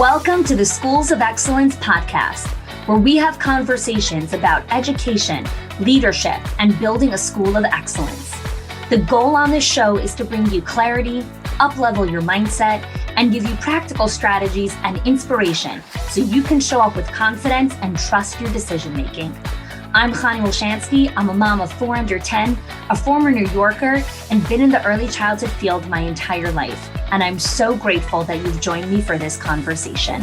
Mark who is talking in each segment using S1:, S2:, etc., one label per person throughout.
S1: Welcome to the Schools of Excellence podcast, where we have conversations about education, leadership, and building a school of excellence. The goal on this show is to bring you clarity, up-level your mindset, and give you practical strategies and inspiration so you can show up with confidence and trust your decision-making. I'm Chani Wolshansky. I'm a mom of 4 under 10, a former New Yorker, and been in the early childhood field my entire life. And I'm so grateful that you've joined me for this conversation.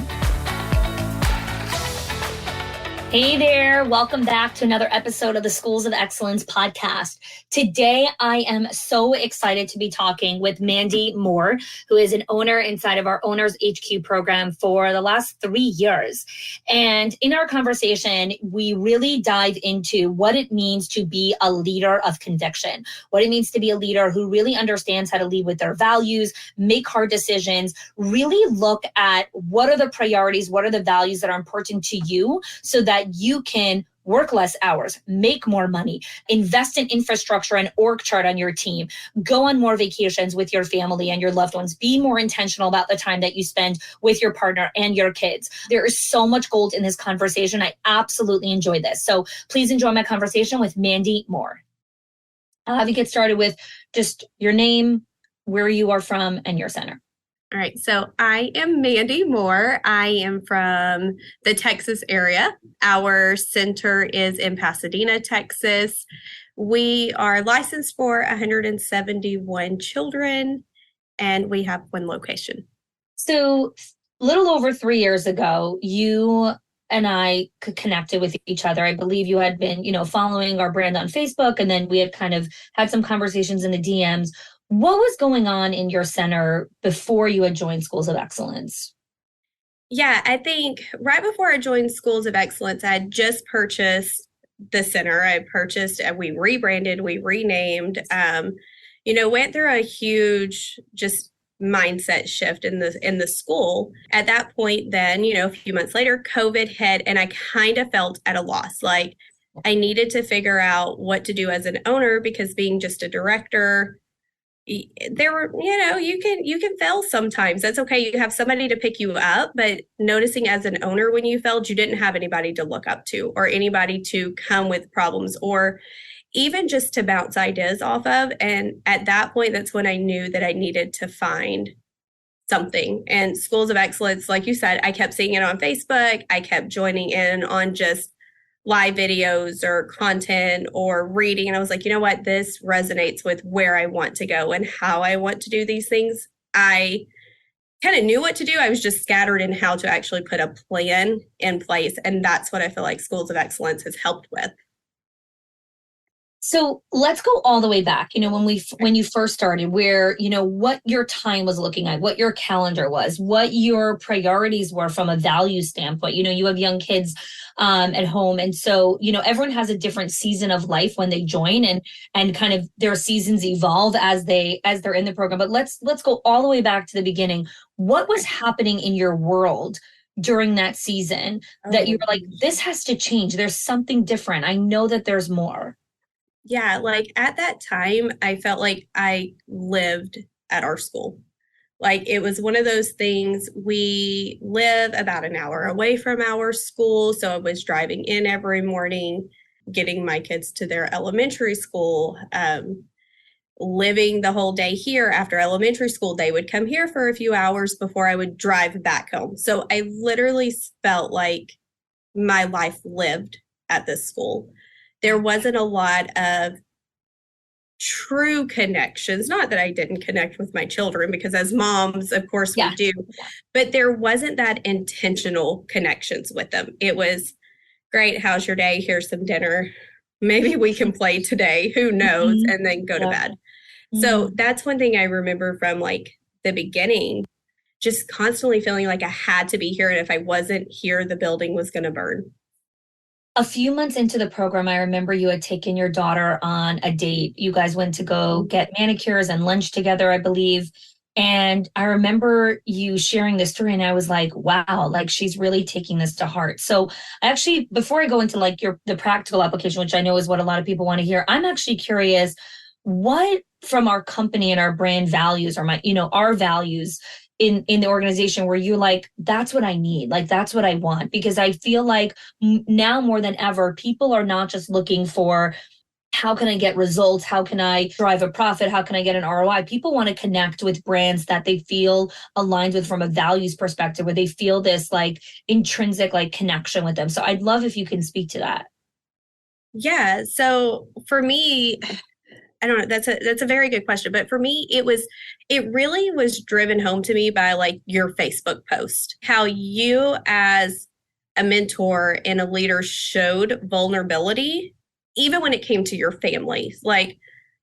S1: Hey there, welcome back to another episode of the Schools of Excellence podcast. Today, I am so excited to be talking with Mandy Moore, who is an owner inside of our Owners HQ program for the last 3 years. And in our conversation, we really dive into what it means to be a leader of conviction, what it means to be a leader who really understands how to lead with their values, make hard decisions, really look at what are the priorities, what are the values that are important to you so that you can work less hours, make more money, invest in infrastructure and org chart on your team, go on more vacations with your family and your loved ones, be more intentional about the time that you spend with your partner and your kids. There is so much gold in this conversation. I absolutely enjoy this. So please enjoy my conversation with Mandy Moore. I'll have you get started with just your name, where you are from, and your center.
S2: All right, so I am Mandy Moore. I am from the Texas area. Our center is in Pasadena, Texas. We are licensed for 171 children, and we have 1 location.
S1: So a little over 3 years ago, you and I connected with each other. I believe you had been, following our brand on Facebook, and then we had kind of had some conversations in the DMs. What was going on in your center before you had joined Schools of Excellence?
S2: Yeah, I think right before I joined Schools of Excellence, I had just purchased the center. We rebranded, we renamed, went through a huge just mindset shift in the school. At that point then, a few months later, COVID hit, and I kind of felt at a loss. Like I needed to figure out what to do as an owner, because being just a director, there were, you can fail sometimes. That's okay. You have somebody to pick you up, but noticing as an owner, when you failed, you didn't have anybody to look up to or anybody to come with problems or even just to bounce ideas off of. And at that point, that's when I knew that I needed to find something. And Schools of Excellence, like you said, I kept seeing it on Facebook. I kept joining in on just live videos or content or reading. And I was like, you know what, this resonates with where I want to go and how I want to do these things. I kind of knew what to do. I was just scattered in how to actually put a plan in place. And that's what I feel like Schools of Excellence has helped with.
S1: So let's go all the way back, when you first started, where, what your time was looking like, what your calendar was, what your priorities were from a value standpoint. You have young kids at home. And so, everyone has a different season of life when they join, and kind of their seasons evolve as they're in the program. But let's go all the way back to the beginning. What was happening in your world during that season that you were like, this has to change? There's something different. I know that there's more.
S2: Yeah, like at that time, I felt like I lived at our school. Like it was one of those things. We live about an hour away from our school. So I was driving in every morning, getting my kids to their elementary school, living the whole day here. After elementary school, they would come here for a few hours before I would drive back home. So I literally felt like my life lived at this school. There wasn't a lot of true connections. Not that I didn't connect with my children, because as moms, of course, we do. But there wasn't that intentional connections with them. It was, great, how's your day? Here's some dinner. Maybe we can play today. Who knows? Mm-hmm. And then go to bed. Mm-hmm. So that's one thing I remember from like the beginning, just constantly feeling like I had to be here. And if I wasn't here, the building was going to burn.
S1: A few months into the program, I remember you had taken your daughter on a date. You guys went to go get manicures and lunch together, I believe. And I remember you sharing this story, and I was like, wow, like she's really taking this to heart. So actually, before I go into like the practical application, which I know is what a lot of people want to hear, I'm actually curious, what from our company and our brand values, or our values, in the organization where you're like, that's what I need, like that's what I want? Because I feel like now more than ever, people are not just looking for how can I get results? How can I drive a profit? How can I get an ROI? People want to connect with brands that they feel aligned with from a values perspective, where they feel this like intrinsic like connection with them. So I'd love if you can speak to that.
S2: Yeah. So for me, I don't know, that's a very good question. But for me, it really was driven home to me by like your Facebook post, how you as a mentor and a leader showed vulnerability, even when it came to your family. Like,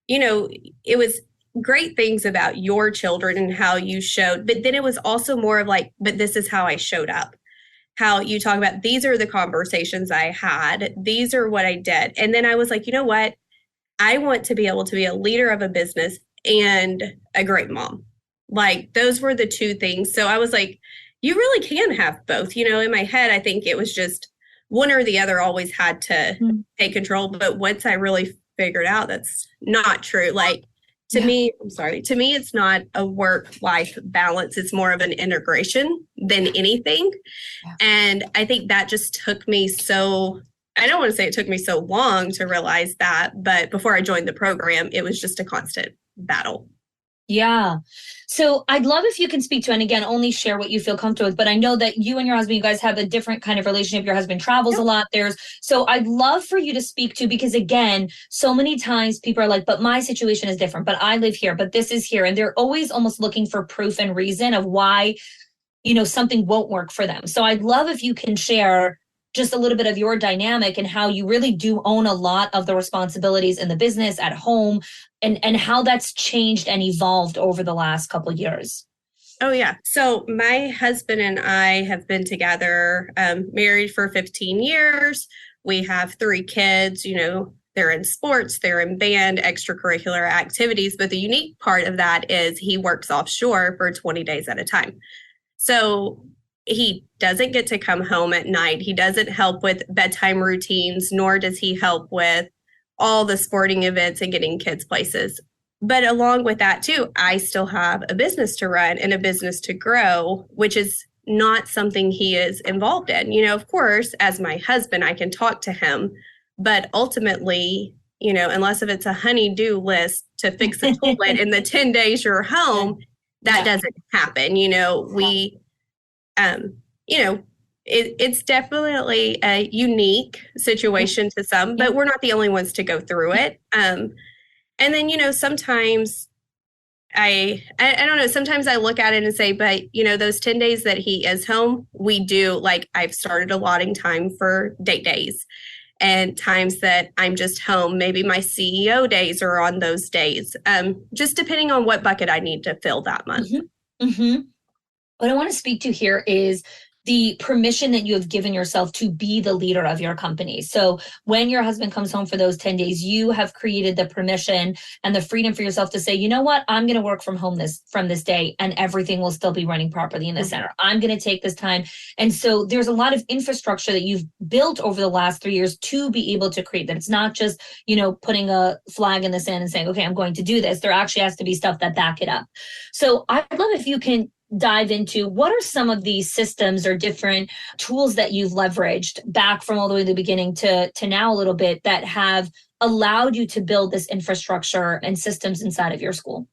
S2: it was great things about your children and how you showed, but then it was also more of like, but this is how I showed up. How you talk about, these are the conversations I had, these are what I did. And then I was like, you know what? I want to be able to be a leader of a business and a great mom. Like those were the two things. So I was like, you really can have both. In my head, I think it was just one or the other always had to take control. But once I really figured out that's not true, like to me, it's not a work-life balance. It's more of an integration than anything. Yeah. And I think that just took me I don't want to say it took me so long to realize that, but before I joined the program, it was just a constant battle.
S1: Yeah. So I'd love if you can speak to, and again, only share what you feel comfortable with, but I know that you and your husband, you guys have a different kind of relationship. Your husband travels a lot. So I'd love for you to speak to, because again, so many times people are like, but my situation is different, but I live here, but this is here. And they're always almost looking for proof and reason of why, something won't work for them. So I'd love if you can share just a little bit of your dynamic and how you really do own a lot of the responsibilities in the business at home, and how that's changed and evolved over the last couple of years.
S2: Oh, yeah. So my husband and I have been together, married for 15 years. We have 3 kids, they're in sports, they're in band, extracurricular activities. But the unique part of that is he works offshore for 20 days at a time. So he doesn't get to come home at night. He doesn't help with bedtime routines, nor does he help with all the sporting events and getting kids places. But along with that, too, I still have a business to run and a business to grow, which is not something he is involved in. Of course, as my husband, I can talk to him. But ultimately, unless if it's a honey-do list to fix a toilet in the 10 days you're home, that doesn't happen. It's definitely a unique situation to some, but we're not the only ones to go through it. And then, sometimes I don't know, sometimes I look at it and say, but, those 10 days that he is home, we do, like, I've started allotting time for date days and times that I'm just home. Maybe my CEO days are on those days, just depending on what bucket I need to fill that month.
S1: Mm-hmm. Mm-hmm. What I want to speak to here is the permission that you have given yourself to be the leader of your company. So when your husband comes home for those 10 days, you have created the permission and the freedom for yourself to say, you know what, I'm going to work from home from this day, and everything will still be running properly in the center. I'm going to take this time. And so there's a lot of infrastructure that you've built over the last 3 years to be able to create that. It's not just, putting a flag in the sand and saying, okay, I'm going to do this. There actually has to be stuff that back it up. So I'd love if you can dive into what are some of these systems or different tools that you've leveraged back from all the way to the beginning to now a little bit that have allowed you to build this infrastructure and systems inside of your school?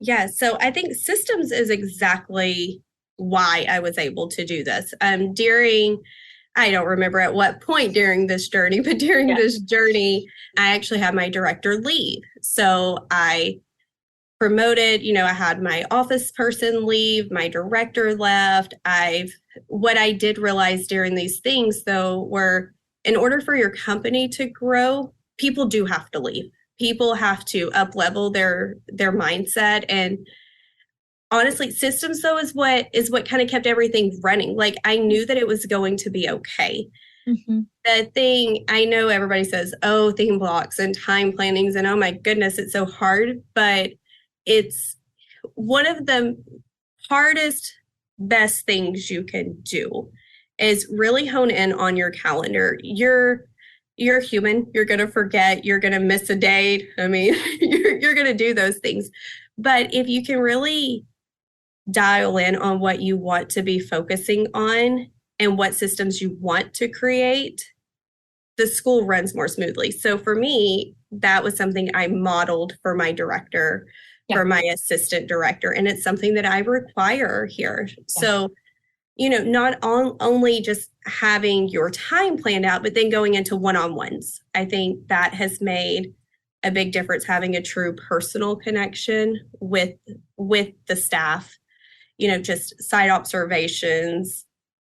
S2: Yeah, so I think systems is exactly why I was able to do this. I don't remember at what point during this journey, but during this journey, I actually had my director leave. So I promoted, I had my office person leave, my director left. What I did realize during these things though, were in order for your company to grow, people do have to leave. People have to up level their mindset. And honestly, systems though is what kind of kept everything running. Like I knew that it was going to be okay. Mm-hmm. The thing, I know everybody says, oh, theme blocks and time plannings, and oh my goodness, it's so hard, but it's one of the hardest, best things you can do is really hone in on your calendar. You're human. You're going to forget. You're going to miss a date. I mean, you're going to do those things. But if you can really dial in on what you want to be focusing on and what systems you want to create, the school runs more smoothly. So for me, that was something I modeled for my director, for my assistant director, and it's something that I require here. So, not only just having your time planned out, but then going into one-on-ones. I think that has made a big difference, having a true personal connection with the staff, just site observations,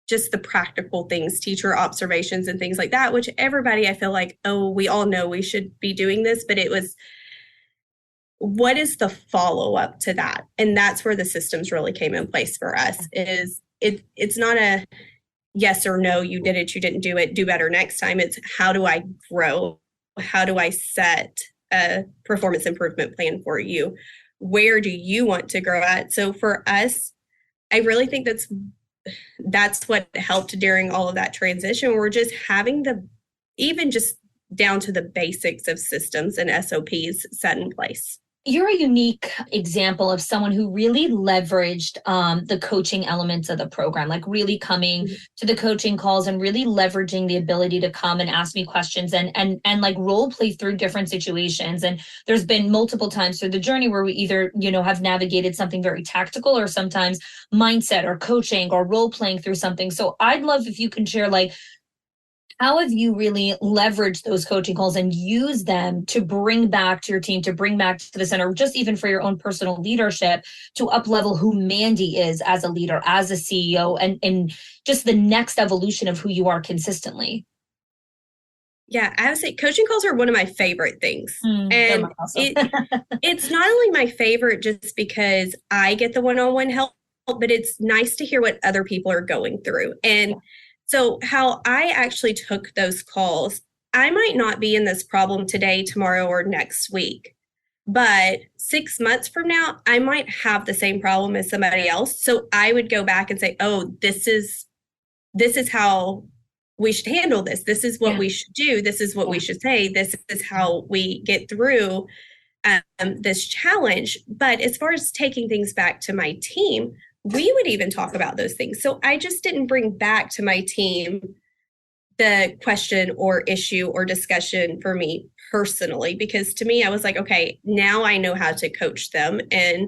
S2: just the practical things, teacher observations and things like that, which everybody, I feel like, we all know we should be doing this, but it was, what is the follow-up to that? And that's where the systems really came in place for us. It's not a yes or no, you did it, you didn't do it, do better next time. It's how do I grow? How do I set a performance improvement plan for you? Where do you want to grow at? So for us, I really think that's what helped during all of that transition. We're just having even just down to the basics of systems and SOPs set in place.
S1: You're a unique example of someone who really leveraged the coaching elements of the program, like really coming to the coaching calls and really leveraging the ability to come and ask me questions and like role play through different situations. And there's been multiple times through the journey where we either, have navigated something very tactical or sometimes mindset or coaching or role playing through something. So I'd love if you can share, like, how have you really leveraged those coaching calls and use them to bring back to your team, to bring back to the center, just even for your own personal leadership, to up-level who Mandy is as a leader, as a CEO, and just the next evolution of who you are consistently?
S2: Yeah, I would say coaching calls are one of my favorite things. And it's not only my favorite just because I get the one-on-one help, but it's nice to hear what other people are going through. And so how I actually took those calls, I might not be in this problem today, tomorrow, or next week, but 6 months from now, I might have the same problem as somebody else. So I would go back and say, this is how we should handle this. This is what we should do. This is what we should say. This is how we get through this challenge. But as far as taking things back to my team, we would even talk about those things. So I just didn't bring back to my team the question or issue or discussion for me personally, because to me, I was like, okay, now I know how to coach them and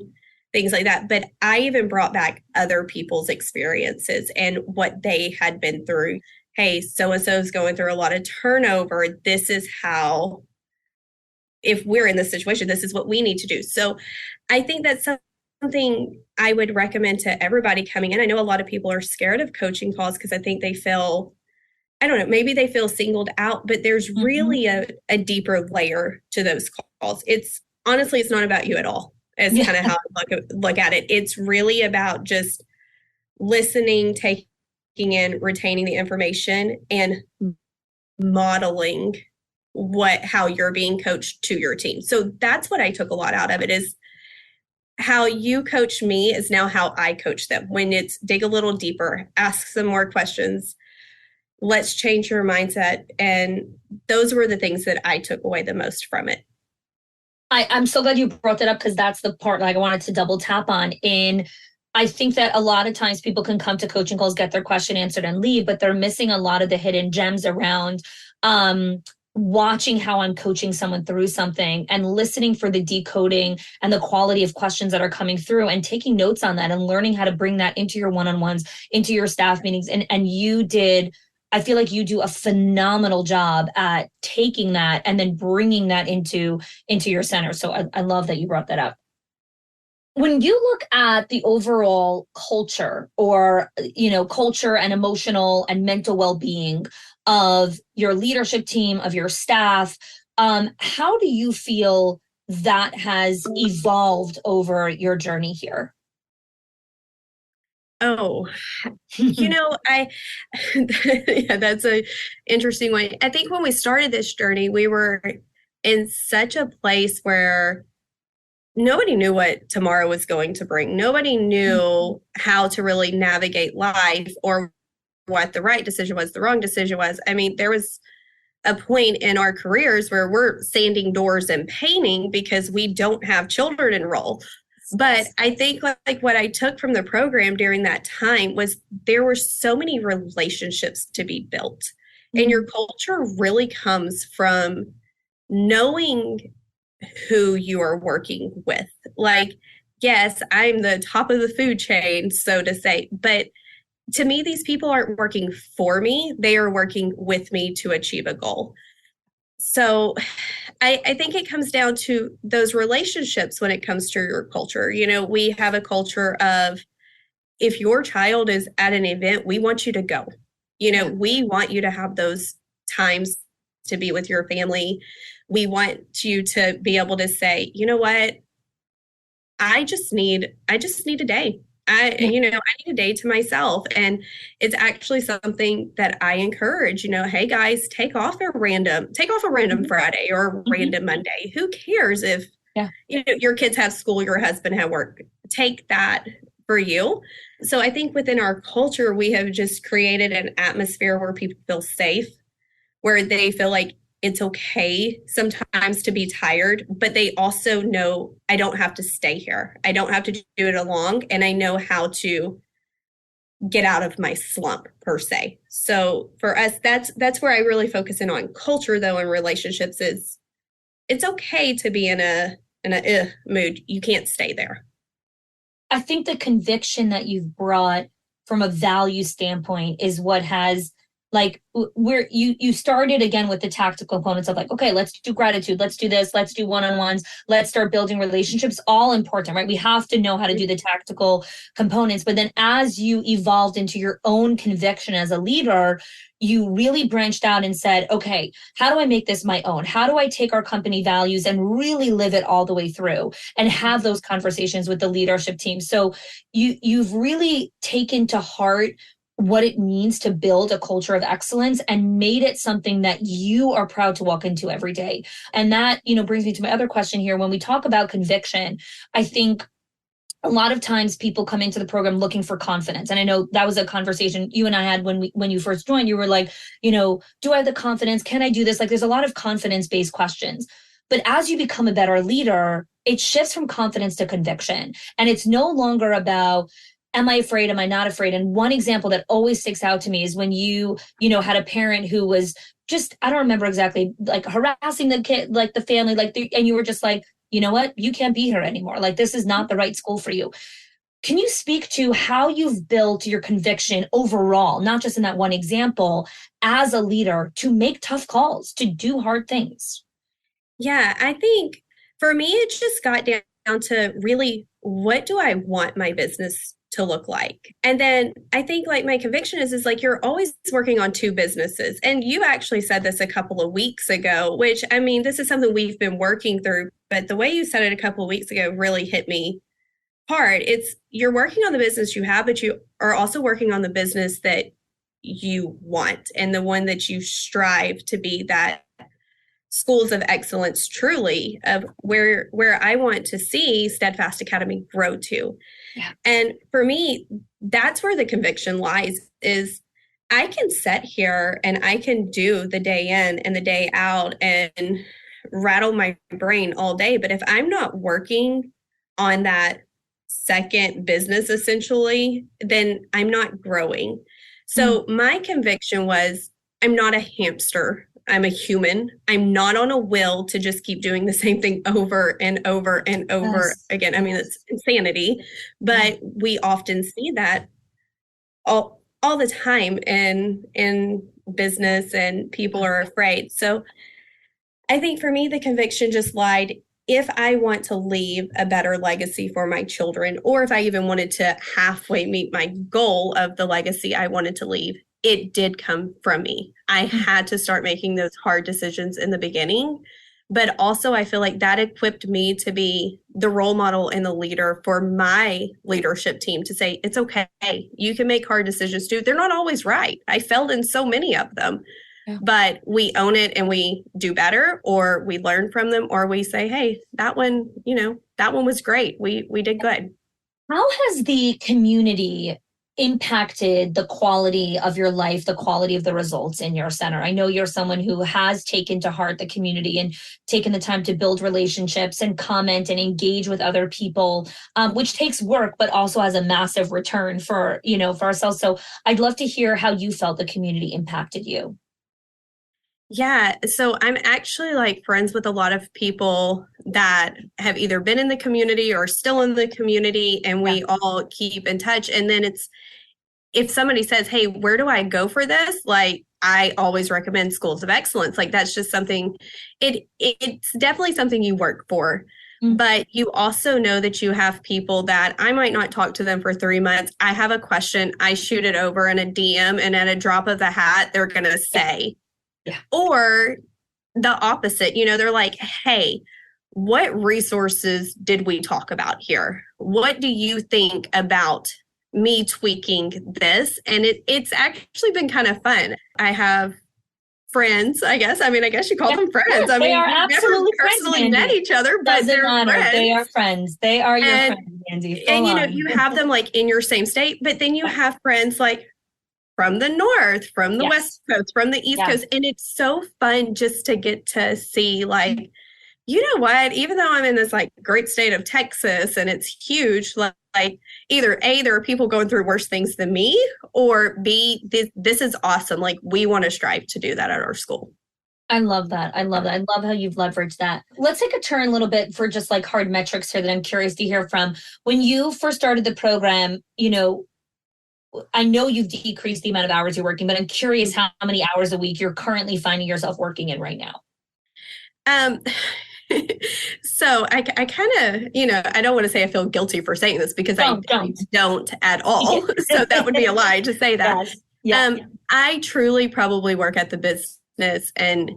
S2: things like that. But I even brought back other people's experiences and what they had been through. Hey, so-and-so is going through a lot of turnover. This is how, if we're in this situation, this is what we need to do. So I think that's something I would recommend to everybody coming in. I know a lot of people are scared of coaching calls because I think they feel, I don't know, maybe they feel singled out, but there's really a deeper layer to those calls. It's not about you at all, is kind of how I look at it. It's really about just listening, taking in, retaining the information, and modeling how you're being coached to your team. So that's what I took a lot out of it, is how you coach me is now how I coach them. When it's dig a little deeper, ask some more questions, let's change your mindset. And those were the things that I took away the most from it.
S1: I'm so glad you brought that up, because that's the part like I wanted to double tap on. I think that a lot of times people can come to coaching calls, get their question answered and leave, but they're missing a lot of the hidden gems around watching how I'm coaching someone through something and listening for the decoding and the quality of questions that are coming through and taking notes on that and learning how to bring that into your one-on-ones, into your staff meetings. And I feel like you do a phenomenal job at taking that and then bringing that into your center. So I love that you brought that up. When you look at the overall culture or, culture and emotional and mental well-being of your leadership team, of your staff, how do you feel that has evolved over your journey here?
S2: Oh, that's an interesting way. I think when we started this journey, we were in such a place where nobody knew what tomorrow was going to bring. Nobody knew how to really navigate life or what the right decision was, the wrong decision was. I mean, there was a point in our careers where we're sanding doors and painting because we don't have children enrolled. But I think like what I took from the program during that time was there were so many relationships to be built. And your culture really comes from knowing who you are working with. Like, yes, I'm the top of the food chain, so to say, but to me, these people aren't working for me. They are working with me to achieve a goal. So I think it comes down to those relationships when it comes to your culture. You know, we have a culture of if your child is at an event, we want you to go. You know, we want you to have those times to be with your family. We want you to be able to say, you know what, I just need a day. I need a day to myself. And it's actually something that I encourage, hey guys, take off a random Friday or a random Monday. Who cares if your kids have school, your husband have work? Take that for you. So I think within our culture, we have just created an atmosphere where people feel safe, where they feel like it's okay sometimes to be tired, but they also know I don't have to stay here. I don't have to do it alone. And I know how to get out of my slump per se. So for us, that's where I really focus in on culture though, and relationships is it's okay to be in a mood. You can't stay there.
S1: I think the conviction that you've brought from a value standpoint is what has like where you started again with the tactical components of like, okay, let's do gratitude, let's do this, let's do one-on-ones, let's start building relationships, all important, right? We have to know how to do the tactical components. But then as you evolved into your own conviction as a leader, you really branched out and said, okay, how do I make this my own? How do I take our company values and really live it all the way through and have those conversations with the leadership team? So you've really taken to heart what it means to build a culture of excellence and made it something that you are proud to walk into every day. And that, brings me to my other question here. When we talk about conviction, I think a lot of times people come into the program looking for confidence. And I know that was a conversation you and I had when you first joined. You were like, do I have the confidence? Can I do this? Like there's a lot of confidence-based questions. But as you become a better leader, it shifts from confidence to conviction. And it's no longer about, am I afraid? Am I not afraid? And one example that always sticks out to me is when you had a parent who was just, I don't remember exactly, like harassing the kid, like the family, and you were just like, you know what? You can't be here anymore. Like, this is not the right school for you. Can you speak to how you've built your conviction overall, not just in that one example, as a leader to make tough calls, to do hard things?
S2: Yeah, I think for me, it just got down to really, what do I want my business to look like? And then I think like my conviction is like, you're always working on two businesses. And you actually said this a couple of weeks ago, which I mean, this is something we've been working through, but the way you said it a couple of weeks ago really hit me hard. It's you're working on the business you have, but you are also working on the business that you want and the one that you strive to be that schools of excellence truly of where I want to see Steadfast Academy grow to. Yeah. And for me, that's where the conviction lies is I can sit here and I can do the day in and the day out and rattle my brain all day. But if I'm not working on that second business, essentially, then I'm not growing. So my conviction was I'm not a hamster. I'm a human. I'm not on a wheel to just keep doing the same thing over and over and over again. I mean, it's insanity, but we often see that all the time in business, and people are afraid. So I think for me, the conviction just lied. If I want to leave a better legacy for my children, or if I even wanted to halfway meet my goal of the legacy I wanted to leave, it did come from me. I had to start making those hard decisions in the beginning, but also I feel like that equipped me to be the role model and the leader for my leadership team to say, it's okay. You can make hard decisions too. They're not always right. I failed in so many of them, but we own it and we do better, or we learn from them, or we say, hey, that one was great. We did good.
S1: How has the community impacted the quality of your life, the quality of the results in your center? I know you're someone who has taken to heart the community and taken the time to build relationships and comment and engage with other people, which takes work, but also has a massive return for, for ourselves. So I'd love to hear how you felt the community impacted you.
S2: Yeah, so I'm actually like friends with a lot of people that have either been in the community or still in the community, and we all keep in touch. And then if somebody says, "Hey, where do I go for this?" Like, I always recommend Schools of Excellence. Like, that's just something, it's definitely something you work for. But you also know that you have people that I might not talk to them for 3 months. I have a question, I shoot it over in a DM, and at a drop of the hat, they're going to say,
S1: Yeah.
S2: Or the opposite, they're like, "Hey, what resources did we talk about here? What do you think about me tweaking this?" And it's actually been kind of fun. I have friends, I guess. I guess you call them friends.
S1: They are
S2: we've
S1: absolutely
S2: never personally met each other, but
S1: Doesn't
S2: they're
S1: matter.
S2: friends.
S1: They are friends. They are your friends, Mandy.
S2: And you have them like in your same state, but then you have friends like from the north, from the West Coast, from the East Coast. And it's so fun just to get to see, like, you know what, even though I'm in this like great state of Texas and it's huge, like either A, there are people going through worse things than me, or B, this is awesome. Like, we want to strive to do that at our school.
S1: I love that. I love how you've leveraged that. Let's take a turn a little bit for just like hard metrics here that I'm curious to hear from. When you first started the program, I know you've decreased the amount of hours you're working, but I'm curious how many hours a week you're currently finding yourself working in right now.
S2: So I kind of, I don't want to say I feel guilty for saying this, because I don't at all. So that would be a lie to say that. Yes. I truly probably work at the business, and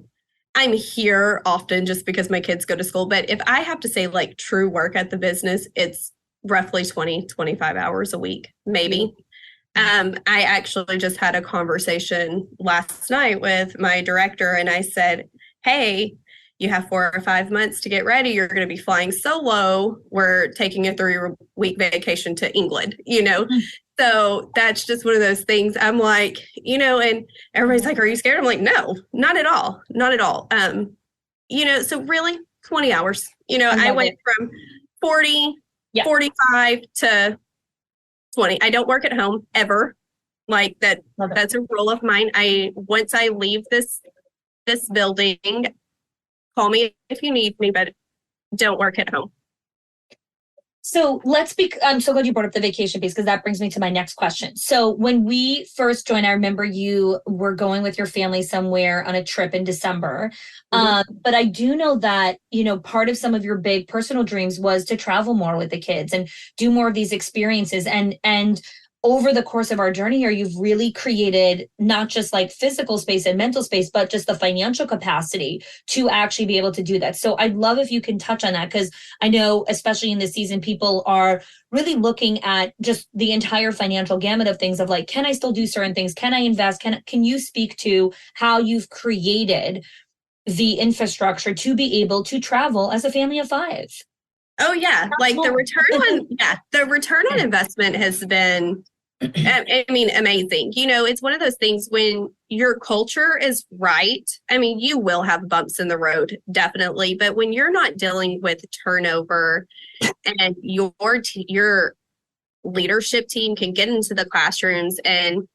S2: I'm here often just because my kids go to school. But if I have to say like true work at the business, it's roughly 20, 25 hours a week, maybe. I actually just had a conversation last night with my director, and I said, "Hey, you have 4 or 5 months to get ready. You're going to be flying solo. We're taking a 3-week vacation to England, So that's just one of those things. I'm like, and everybody's like, "Are you scared?" I'm like, "No, not at all. Not at all." So really 20 hours, I went from 40, 45 to 20. I don't work at home ever. Like that. That's a rule of mine. Once I leave this building, call me if you need me, but don't work at home.
S1: So I'm so glad you brought up the vacation piece, because that brings me to my next question. So when we first joined, I remember you were going with your family somewhere on a trip in December. But I do know that, part of some of your big personal dreams was to travel more with the kids and do more of these experiences. And over the course of our journey here, you've really created not just like physical space and mental space, but just the financial capacity to actually be able to do that. So I'd love if you can touch on that, because I know, especially in this season, people are really looking at just the entire financial gamut of things of like, can I still do certain things? Can I invest? Can you speak to how you've created the infrastructure to be able to travel as a family of 5?
S2: Oh yeah. Like the return on investment has been, amazing. It's one of those things when your culture is right. You will have bumps in the road, definitely. But when you're not dealing with turnover and your leadership team can get into the classrooms and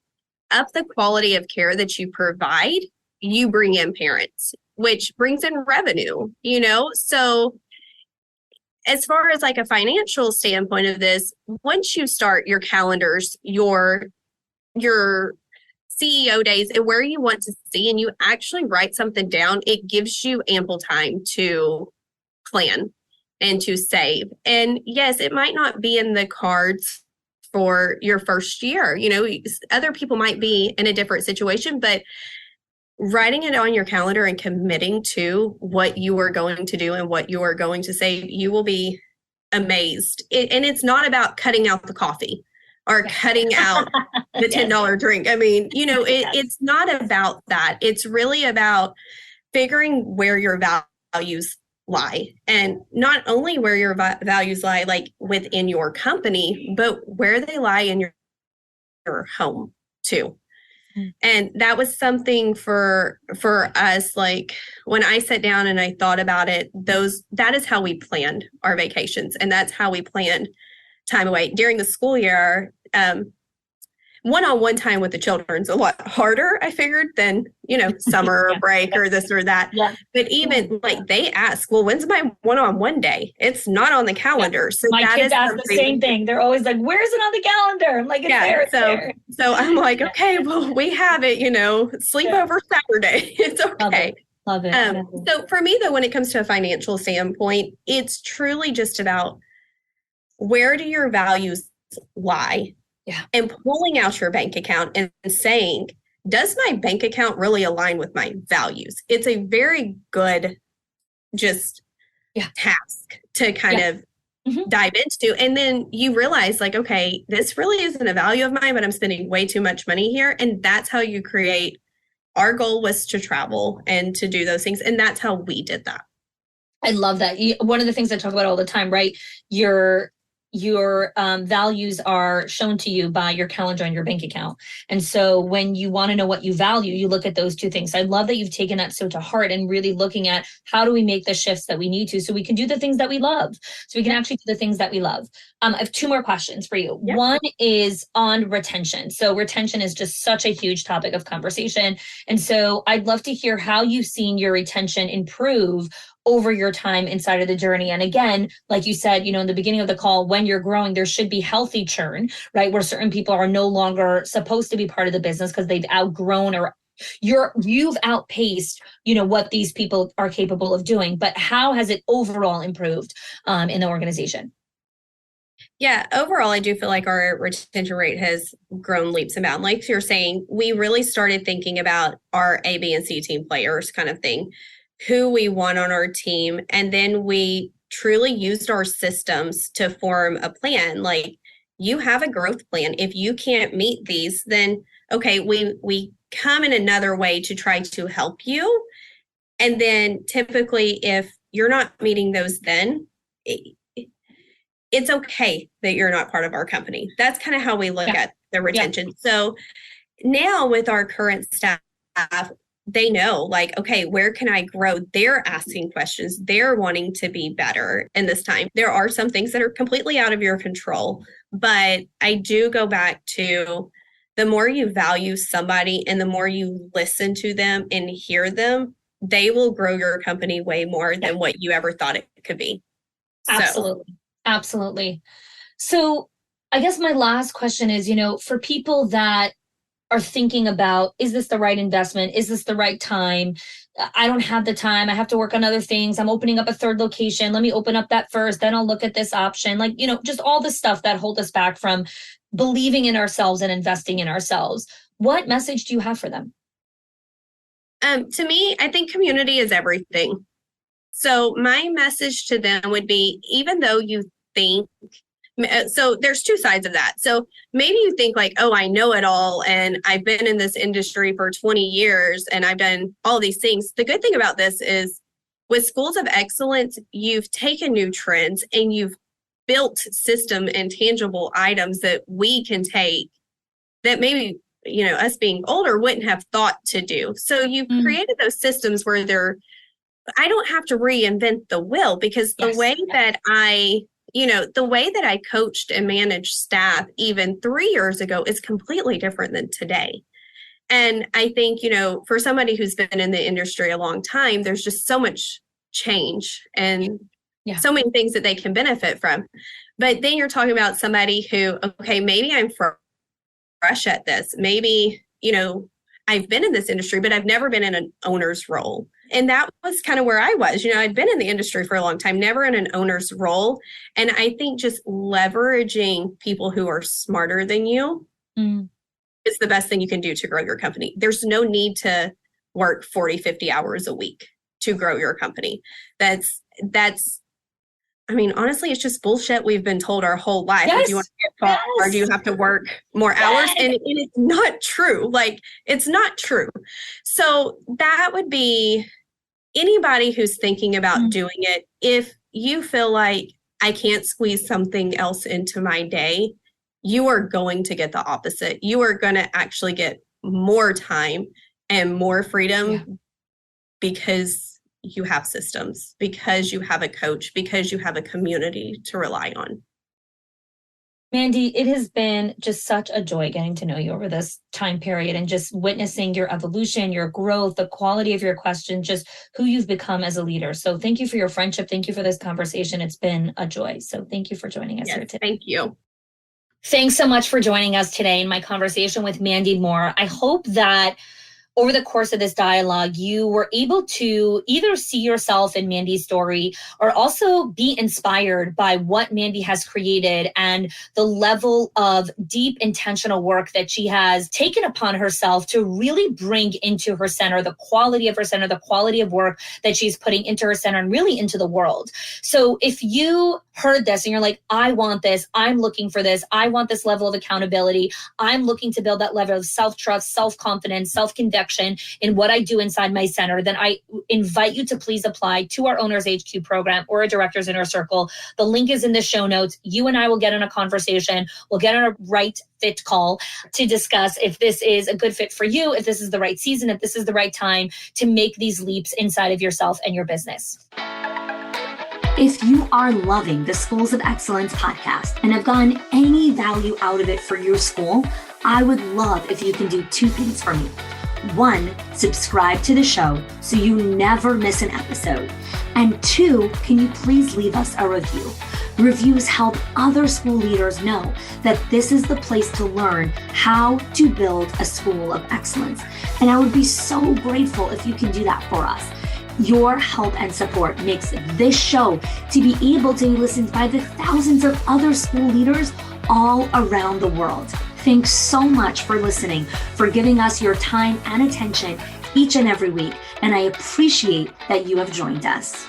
S2: up the quality of care that you provide, you bring in parents, which brings in revenue, So as far as like a financial standpoint of this, once you start your calendars, your CEO days and where you want to see, and you actually write something down, it gives you ample time to plan and to save. And yes, it might not be in the cards for your first year. Other people might be in a different situation, but writing it on your calendar and committing to what you are going to do and what you are going to save, you will be amazed. And it's not about cutting out the coffee or cutting out the $10 drink. It's not about that. It's really about figuring where your values lie, and not only where your values lie, like within your company, but where they lie in your home too. And that was something for us, like when I sat down and I thought about it, that is how we planned our vacations, and that's how we planned time away during the school year. One-on-one time with the children's a lot harder, I figured, than, summer break or this or that.
S1: Yeah.
S2: But even like they ask, well, when's my one-on-one day? It's not on the calendar. So
S1: my kids ask the same thing. They're always like, where's it on the calendar? I'm like, it's there.
S2: So I'm like, okay, well, we have it, sleepover Saturday. It's okay.
S1: Love it.
S2: So for me, though, when it comes to a financial standpoint, it's truly just about where do your values lie?
S1: Yeah.
S2: And pulling out your bank account and saying, does my bank account really align with my values? It's a very good task to kind of dive into. And then you realize like, okay, this really isn't a value of mine, but I'm spending way too much money here. And that's how you create. Our goal was to travel and to do those things. And that's how we did that.
S1: I love that. One of the things I talk about all the time, right? Your values are shown to you by your calendar and your bank account. And so when you want to know what you value, you look at those two things. I love that you've taken that so to heart and really looking at how do we make the shifts that we need to so we can do the things that we love. So we can actually do the things that we love. I have two more questions for you. Yep. One is on retention. So retention is just such a huge topic of conversation. And so I'd love to hear how you've seen your retention improve over your time inside of the journey. And again, like you said, in the beginning of the call, when you're growing, there should be healthy churn, right? Where certain people are no longer supposed to be part of the business because they've outgrown or you've outpaced, what these people are capable of doing. But how has it overall improved in the organization?
S2: Yeah, overall, I do feel like our retention rate has grown leaps and bounds. Like you're saying, we really started thinking about our A, B, and C team players kind of thing, who we want on our team. And then we truly used our systems to form a plan. Like, you have a growth plan. If you can't meet these, then okay, we come in another way to try to help you. And then typically if you're not meeting those, then it's okay that you're not part of our company. That's kind of how we look at the retention. Yeah. So now with our current staff, they know like, okay, where can I grow? They're asking questions. They're wanting to be better in this time. There are some things that are completely out of your control, but I do go back to the more you value somebody and the more you listen to them and hear them, they will grow your company way more than what you ever thought it could be.
S1: Absolutely. Absolutely. So I guess my last question is, for people that are thinking about, is this the right investment? Is this the right time? I don't have the time. I have to work on other things. I'm opening up a third location. Let me open up that first. Then I'll look at this option. Like, just all the stuff that hold us back from believing in ourselves and investing in ourselves. What message do you have for them?
S2: To me, I think community is everything. So my message to them would be, even though you think, so there's two sides of that. So maybe you think like, oh, I know it all. And I've been in this industry for 20 years and I've done all these things. The good thing about this is with Schools of Excellence, you've taken new trends and you've built system and tangible items that we can take that maybe, us being older wouldn't have thought to do. So you've created those systems where I don't have to reinvent the wheel, because the way that the way that I coached and managed staff even 3 years ago is completely different than today. And I think, for somebody who's been in the industry a long time, there's just so much change and so many things that they can benefit from. But then you're talking about somebody who, okay, maybe I'm fresh at this. Maybe, I've been in this industry, but I've never been in an owner's role. And that was kind of where I was. I'd been in the industry for a long time, never in an owner's role. And I think just leveraging people who are smarter than you is the best thing you can do to grow your company. There's no need to work 40, 50 hours a week to grow your company. Honestly, it's just bullshit we've been told our whole life. If you want to get far, or do you have to work more hours? And it's not true. Like, it's not true. So that would be anybody who's thinking about doing it. If you feel like I can't squeeze something else into my day, you are going to get the opposite. You are going to actually get more time and more freedom because you have systems, because you have a coach, because you have a community to rely on.
S1: Mandy, it has been just such a joy getting to know you over this time period and just witnessing your evolution, your growth, the quality of your questions, just who you've become as a leader. So thank you for your friendship. Thank you for this conversation. It's been a joy. So thank you for joining us here today.
S2: Thank you.
S1: Thanks so much for joining us today in my conversation with Mandy Moore. I hope that over the course of this dialogue, you were able to either see yourself in Mandy's story or also be inspired by what Mandy has created and the level of deep intentional work that she has taken upon herself to really bring into her center the quality of her center, the quality of work that she's putting into her center and really into the world. So if you heard this and you're like, I want this, I'm looking for this, I want this level of accountability, I'm looking to build that level of self-trust, self-confidence, self-conviction in what I do inside my center, then I invite you to please apply to our Owners HQ program or a Director's Inner Circle. The link is in the show notes. You and I will get in a conversation. We'll get on a right fit call to discuss if this is a good fit for you, if this is the right season, if this is the right time to make these leaps inside of yourself and your business. If you are loving the Schools of Excellence podcast and have gotten any value out of it for your school, I would love if you can do two things for me. One, subscribe to the show so you never miss an episode. And two, can you please leave us a review? Reviews help other school leaders know that this is the place to learn how to build a school of excellence. And I would be so grateful if you can do that for us. Your help and support makes this show to be able to be listened by the thousands of other school leaders all around the world. Thanks so much for listening, for giving us your time and attention each and every week, and I appreciate that you have joined us.